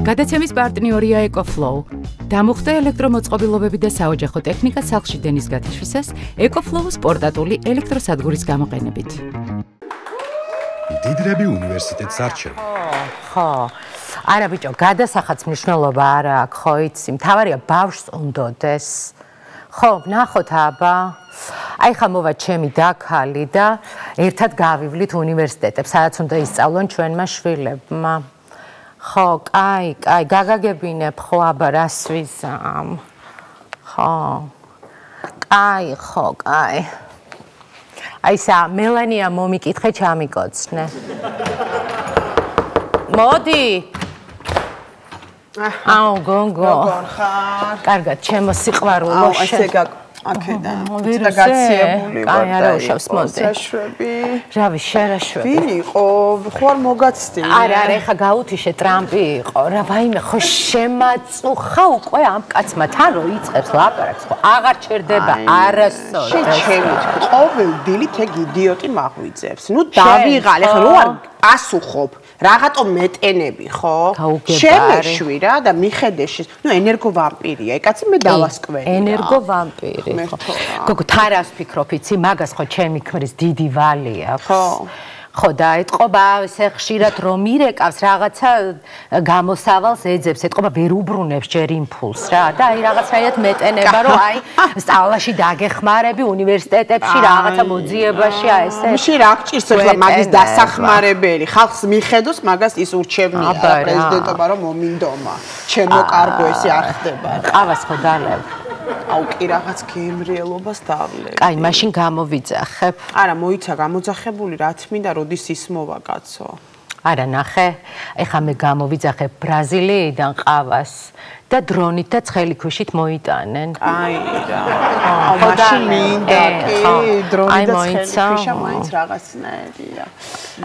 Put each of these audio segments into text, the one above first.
გადაცემის პარტნიორია EcoFlow. დამუხტა ელექტრომოწყობილობები და საოჯახო ტექნიკა სახლში დენის გათიშვისას EcoFlow-ს პორტატული ელექტროსადგურის გამოყენებით. დიდრები უნივერსიტეტს არჩევ. ხო. არა ბიჭო, გადასახადს მნიშვნელობა არა აქვს, ხო იცი, მთავარია ბავშვს უნდოდეს. ხო, ნახოთ აბა. აი ხა მოვა ჩემი დაქალი და ერთად გავივლით უნივერსიტეტებს, სადაც უნდა ისწავლონ ჩვენმა შვილებმა. ხო, კაი, გაგაგებინებ ხო აბა რას ვიზამ. ხო. კაი, ხო, კაი. აი სა მელანია მომიკითხე ჩამიკოცნე. მოდი. აუ გონგო. როგორ ხარ? კარგად, ჩემო სიყვარულო. ესე აქედან გაციებული ვარ. აი არა უშავს მოდი. საშვები. რავი, შერაშვები. ვინ იყო? ხوار მოგაცდი. არა, ეხა გაუთიშე ტრამპი იყო. რა ვაიმე, ხო შემაწუხა უკვე ამ კაცმა თან რო იწყებს ლაპარაკს, ხო აღარ ჩერდება არასოდეს. ჩემი ყოველ დილით ეგ იდიოტი მაღვიძებს. ნუ დავიღალე, ხო რო არ პასუხობ. რაღაცო მეტენები, ხო? შემეშვი რა და მიხედეში. ნუ ენერგოვამპირია, ეკაცი მე დავასკვენი. ენერგოვამპირი, ხო. გოგო, თარას ფიქრობ, იცი, მაგას ხო ჩემი ქმრის დიდი ვალი აქვს. ხო. ხო და ეთყობა ესე ხშირად რომ მირეკავს რაღაცა გამოსავალს ეძებს, ეთყობა ვერ უბრუნებს ჯერ იმპულს რა და აი რაღაცაირად მეტენება რომ აი სწავლაში დაგეხმარები უნივერსიტეტებში რაღაცა მოძიებაში აი ესე. მში რა გჭირს ახლა მაგის დასახმარებელი, ხალხს მიხედოს მაგას ის ურჩევნია პრეზიდენტობა რომ მომინდომა. ჩემო კარგო ესე არ ხდება. ყავას ხო დალევ. აუ კი რაღაც გემრიელობას დავლე. კაი, მაშინ გამოვიძახებ. არა, მოიცა გამოძახებული, რაც მინდა, როდის ის მოვა კაცო. არა, ნახე, ეხა მე გამოვიძახებ ბრაზილიიდან ყავას და დრონით და ცხელი ქვიშით მოიტანენ. აი რა. აუ მაშინ მინდა კი, დრონი და ცხელი ქვიშა მაინც რაღაცნაირია.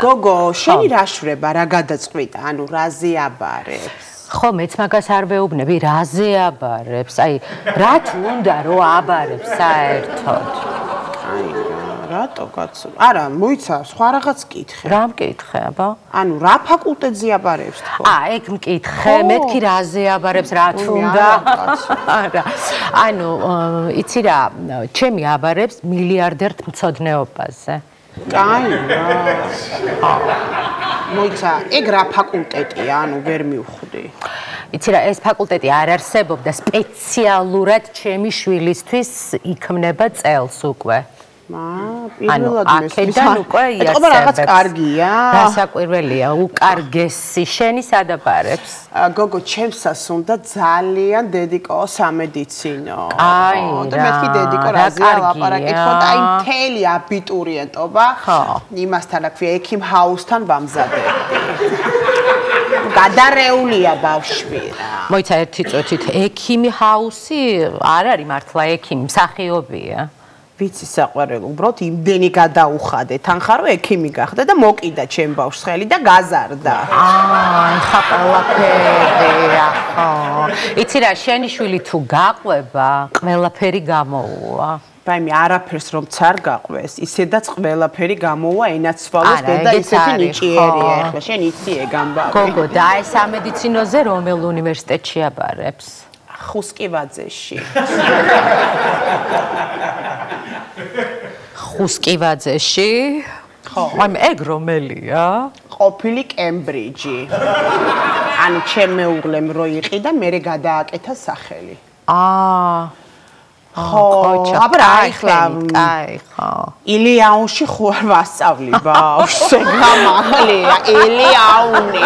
გოგო, შენი რა შვრება, რა გადაწყვიტა, ანუ რაზე აბარებს? ხო, მეც მაგას არ ვეუბნები, რაზე აბარებს? აი, რა თუ უნდა რომ აბარებს საერთოდ? აი, რატო კაცო? არა, მოიცა, სხვა რაღაც კითხე. რა მკითხე, აბა? ანუ რა ფაკულტეტზე აბარებს თქო? ეგ მკითხე, მეთქი რაზე აბარებს, რა თუ უნდა? არა. ანუ, იცი რა, ჩემი აბარებს მილიარდერ მცოდნეობაზე. კაი რა. მოიცა, ეგ რა ფაკულტეტია, ანუ ვერ მივხვდი. იცი რა, ეს ფაკულტეტი არ არსებობდა სპეციალურად ჩემი შვილისთვის იქმნება წელს უკვე. პირველად აქედან უკვე იარსებებს. ეთყობა რაღაც კარგია. რასაკვირველია, უკარგესი შენი სადაბარებს. გოგო, ჩემსას უნდა ძალიან დედიკო სამედიცინო. აი და მეთქი დედიკო რაზეა ლაპარაკი ხო და აი მთელი აბიტურიენტობა იმასთან აქვია ექიმ ჰაუსთან ვამზადები. გადარეულია ბავშვი რა. მოიცა ერთი წუთით ექიმი ჰაუსი არ არის მართლა ექიმი, მსახიობია. ვიცი საყვარელო, უბრალოდ იმდენი გადაუხადე, თან ხარო ექიმი გახდა და მოკიდა ჩემ ბავშვს ხელი და გაზარდა. ხა ყველაფერია, ხო. იცი რა, შენი შვილი თუ გაყვება, ყველაფერი გამოუვა. რაიმე არაფერს რომ ცარ გაყვეს, ისედაც ყველაფერი გამოუვა ენაცვალოს და ისეთი ნიჭიერია ახლა, შენ იცი ეგ ამბავი. გოგო, და აი სამედიცინოზე რომელ უნივერსიტეტში აბარებს? ხუსკივაძეში. ხუსკივაძეში? ხო. აი ეგ რომელია? ყოფილი კემბრიჯი. ანუ ჩემ მეუღლემ რო იყიდა, მე გადააკეთა სახელი. ხო, აბა რა ახლა? კაი, ხო. ილიაუნში ხوار ვასწავლი ბავშვს, გამაღლია, ილიაუნი.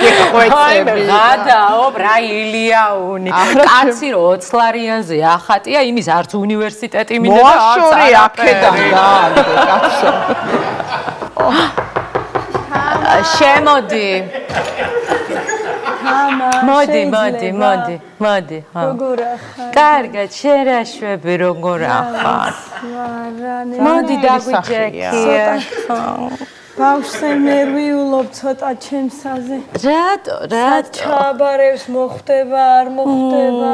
გეხვეწები. გადაობ რა ილიაუნი. კაცი რო 20 ლარიანზე ახატია, იმის არც უნივერსიტეტი მინდა და არც მოშორი აქედან გაანდე, კაცო. შემოდი. მოდი. როგორ ახარ? კარგად, შერაშვები როგორ ახარ? მოდი დაგვიჯექია. ბავშვზე ნერვიულობ ცოტა ჩემსაზე. რატო? ჩაბარებს მოხდება, არ მოხდება.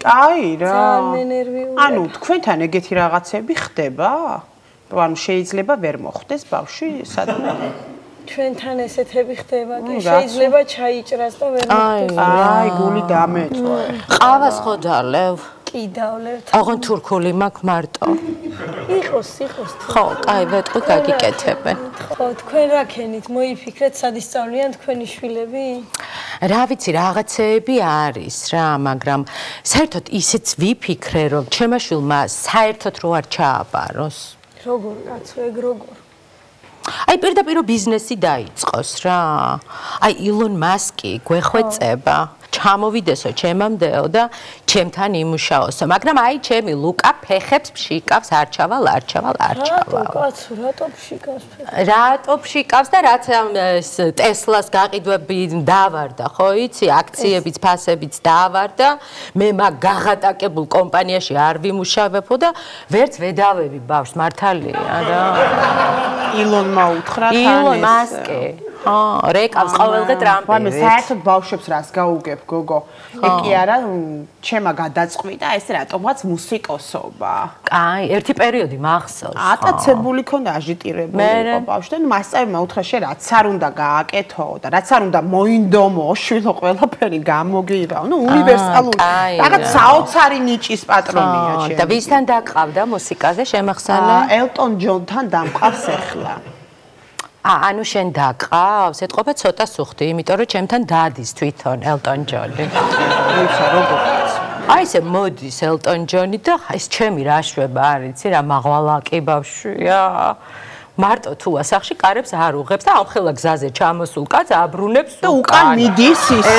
აი რა. ძალიან ნერვიულია. ანუ თქვენთან ეგეთი რაღაცები ხდება? ანუ შეიძლება ვერ მოხდეს ბავშვი სადმე? ჩვენთან ესეთები ხდება და შეიძლება ჩაიჭრას და ვერ მოხდეს. აი, გული დამეწვა. ყავას ხო დალევ? კი დავლევთ. აღონ თურქული მაქვს მარტო. იყოს. ხო, კაი, ვეთქვი გაგიკეთებენ. ხო, თქვენ რა ქენით? მოიფიქრეთ, სად ისწავლიან თქვენი შვილები? რა ვიცი, რაღაცეები არის რა, მაგრამ საერთოდ ისიც ვიფიქრე, რომ ჩემმა შვილმა საერთოდ რო არ ჩააბაროს. როგორ კაცო, ეგ როგორ? აი პირდაპირ ბიზნესი დაიწყოს რა. აი ილონ მასკი გვეხვეწება. ჩამოვიდესო ჩემამდეო და ჩემთან იმუშაოსო, მაგრამ აი ჩემი ლუკა ფეხებს ფშიკავს, არჩავალ. რატო კაცო, რატო ფშიკავს? რატო ფშიკავს და რაც ტესლას გაყიდვები დავარდა, ხო იცი, აქციებიც, ფასებიც დავარდა, მე მაგ გაღატაკებულ კომპანიაში არ ვიმუშავებო და ვერც ვედავები ბავშვს, მართალია რა. ილონმა უთხრა თან ილონ მასკი. რეკავს ყოველდღე ტრამპი. ვაიმე, საერთოდ ბავშვებს რას გაუგებ, გოგო? ეგ კი არა, ჩემა გადაწყვიტა ეს რატომაც მუსიკოსობა. კაი, ერთი პერიოდი მახსოვს. ატაცებული ქონდა, აჟიტირებული იყო ბავშვი და მასწავლებელმა უთხრა შენ რაც არ უნდა გააკეთო და რაც არ უნდა მოინდომო, შვილო ყველაფერი გამოგიღავ. ნუ უნივერსალური. რაღაც საოცარი ნიჭის პატრონია ჩემი. და ვისთან დაგყავდა მუსიკაზე შემახსანა? ელტონ ჯონთან დამყავს ახლა. ანუ შენ დაგყავს? ეთყობა ცოტა სუხდი, იმიტომ რომ ჩემთან დადის თვითონ ელტონ ჯონი. ისა როგორიც. აი ესე მოდის ელტონ ჯონი და ეს ჩემი რა შვება არის, იცი რა მაღვალაკი ბავშვია. მარტო თუ ასახში კარებს არ უღებს და ამხელა გზაზე ჩამოსულ კაც აბრუნებს და უკან მიდის ისე.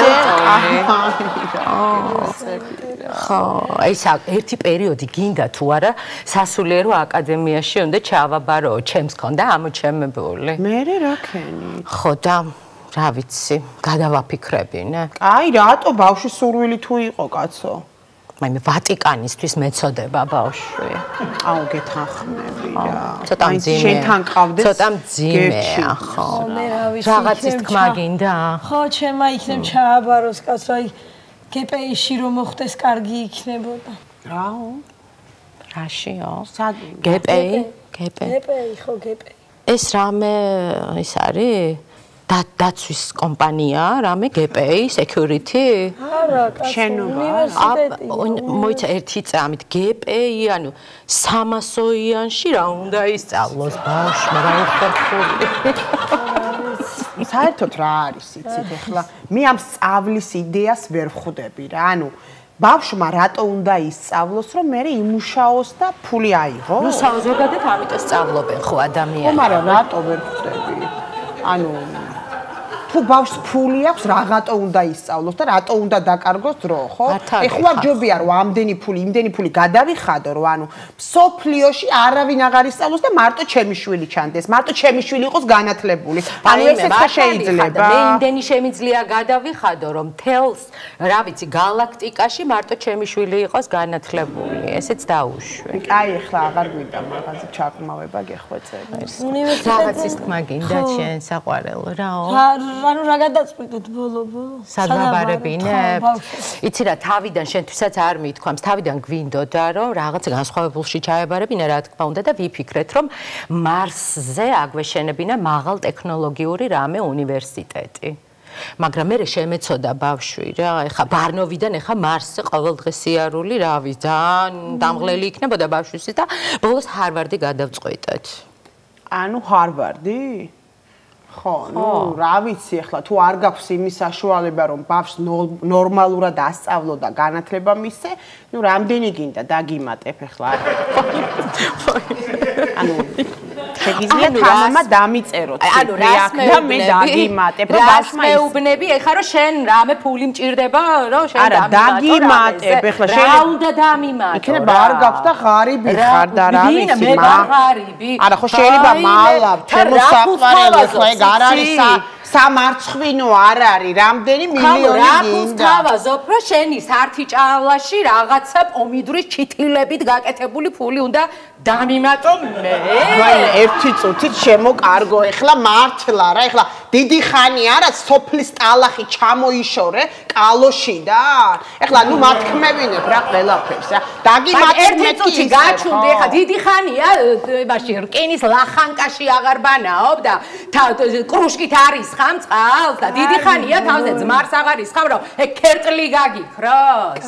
ხო, აი ერთი პერიოდი გინდა თუ არა სასულიერო აკადემიაში უნდა ჩავაბარო, ჩემს ქონდა ამოჩემებული. მე რა ქენი? ხო და რა ვიცი, გადავაფიქრებინე. აი, რატო ბავშვის სურვილი თუ იყო, კაცო? მაიმე ვატიკანისთვის მეწოდება ბავშვი. აუ, გეთანხმები რა. ცოტა მძიმეა. შენთან ყავდეს? ცოტა მძიმეა, ხო. მე რა ვიცი. რაღაცის თქმა გინდა? ხო, ჩემმა იქნებ ჩააბაროს კაცო, აი გპ-ში რომ მოხდეს, კარგი იქნებოდა. რაო? რაშიო? სად? გპ? ხო, გპ. ეს რამე ის არის? დაცვის კომპანია, რამე გპ, security? არა, კაცო, უნივერსიტეტი. მოიცა ერთი წამით გპ-ი, ანუ 300-იანში რა უნდა ისწავლოს ბავშვმა, რა უხერხული. საერთოდ რა არის, იცით ახლა? მე ამ სწავლის იდეას ვერ ვხვდები რა. ანუ ბავშვმა რატო უნდა ისწავლოს, რომ მე იმუშაოს და ფული აიღო? ნუ ზოგადად ამიტომ სწავლობენ ხო ადამიანები. ხო, მაგრამ რატო ვერ ვხვდები? ანუ თუ ბავშვს ფული აქვს, რაღაცა უნდა ისწავლოს და რატო უნდა დაკარგოს დრო, ხო? ეხლა ჯობია რომ ამდენი ფული, იმდენი ფული გადავიხადო, რომ ანუ სოფლიოში არავინ აღარ ისწავლოს და მარტო ჩემი შვილი ჩანდეს, მარტო ჩემი შვილი იყოს განათლებული. ანუ ესეც შეიძლება. მე იმდენი შემიძლია გადავიხადო, რომ თელს, რა ვიცი, galaktikაში მარტო ჩემი შვილი იყოს განათლებული. ესეც დაუშვე. აი, ეხლა აღარ გვინდა მაღაზი ჩაკმავება გეხვეწება. რაღაცის თქმა გინდა შენ საყვარელო რაო? ანუ რა გადაწყვიტეთ ბოლო-ბოლო? სადაბარებინებ? იცი რა, თავიდან შენთვისაც არ მithქვამს, თავიდან გვინდოდა რომ რაღაც განსხვავებულში ჩაებარებინა, რა თქმა უნდა და ვიფიქრეთ რომ მარსზე აგვეშენებინა მაღალ ტექნოლოგიური რამე უნივერსიტეტი. მაგრამ მე შემეცოდა ბავშვი რა, ეხა ბარნოვიდან ეხა მარსზე ყოველდღე სიარული, რავი, ძალიან დამღლელი იქნებოდა ბავშვისთვის და ბოლოს ჰარვარდი გადავწყვიტეთ. ანუ ჰარვარდი? ხო, ნუ რა ვიცი ახლა თუ არ გაქვს იმის საშუალება რომ ბავშვს ნორმალურად ასწავლო და განათლება მისცე, ნუ რამდენი გინდა დაგიმატებ ახლა. ანუ შეგიძლია თამამა დამიწეროთ. ანუ რას მე დაგიმატებ რომ ბავშვმა მეუბნები ეხლა რომ შენ რამე ფული მჭირდება რომ შენ დაგიმატებ ახლა შენ რა უნდა დამიმატო? იქნება არ გაქვს და ღარიბი ხარ და რა ვიცი მე ღარიბი. არა ხო შეიძლება მალავ ჩემო საყვარელო ხო ეგ არ არის სამარცხვინო არ არის რამდენი მილიონი გინდა თავაზობ რომ შენი სართი ჭავლაში რაღაცა პომიდურის ჩითილებით გაკეთებული ფული უნდა დამიმატო მე. ვაი, ერთი წუთით შემოკარგო, ეხლა მართლა რა, ეხლა დიდი ხანია რა სოფლის ტალახი ჩამოიშორე კალოშიდან. ეხლა ნუ მათქმევინებ რა ყველაფერს რა. დაგიმატე ერთი წუთი გაჩუნდი, ეხლა დიდი ხანია იმაში რკინის ლახანკაში აღარ ბანაობ და კრუშკით არის ხამ წყალს და დიდი ხანია თავზე ძმარს აღარ ისხავ რომ ეგ ქერტლი გაგიქროს.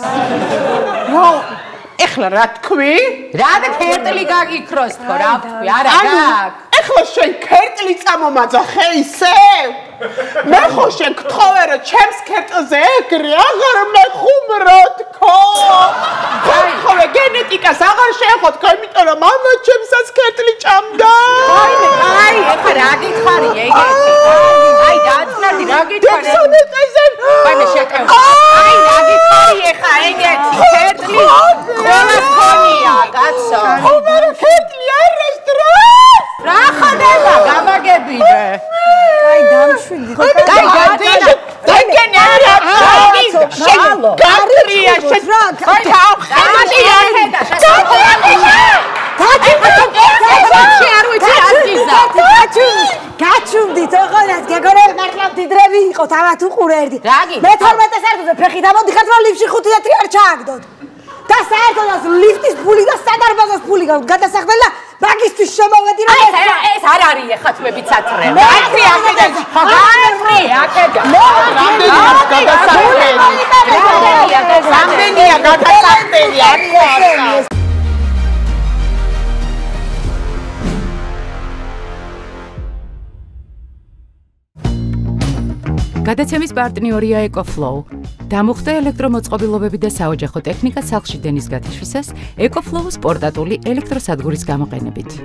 ეხლა რა თქვი? რა და ქერტლი გაგიქროს თქო რა ვთქვი, არა გაკ. ეხლა შენ ქერტლი წამომაძახე ისე? მე ხო შენ გთხოვე რომ ჩემს ქერტლზე ეგრე აღარ მეხუმრო თქო. ხომ გენეტიკას აღარ შეეხო თქო, იმიტომ რომ მამა ჩემსაც ქერტლი ჭამდა. აი, ეხლა რა გითხარი ეგეთი? აი, დაწნარდი რა გითხარი? აი, მე შეკევ. აი, რა გითხარი ეხლა ეგეთი ქერტლი? ყველა ხონია, კაცო. ხომ ქერტლი არის დროს? რა ხდება? გამაგებინე. აი, დამშვიდი. აი, გაძინა. ეგენი არა. შენ გაგრია შენ. აი, გამაგია ხედა. გაჩუნდით ოღონდ გეგონებ მართლა დიდრები იყოთ ამათ უყურერდი მე 12 საათზე ფეხი დამოდიხარ რომ ლიფტში 5 ლიტრი არ ჩააგდოთ და საერთოდაც ლიფტის ფული და სადარბაზოს ფული გადასახდელი და მაგისტრის შემოვედი რომ ეს არ არის ეხლა თმებით საწრე მაგრი აკედა მაგრი აკედა რამდენია გადასახდელი არ ხარ გადაცემის პარტნიორია ეკოფლოუ. დამუხტე ელექტრომოწყობილობები და საოჯახო ტექნიკა სახლში დენის გათიშვისას ეკოფლოუს პორტატული ელექტროსადგურის გამოყენებით.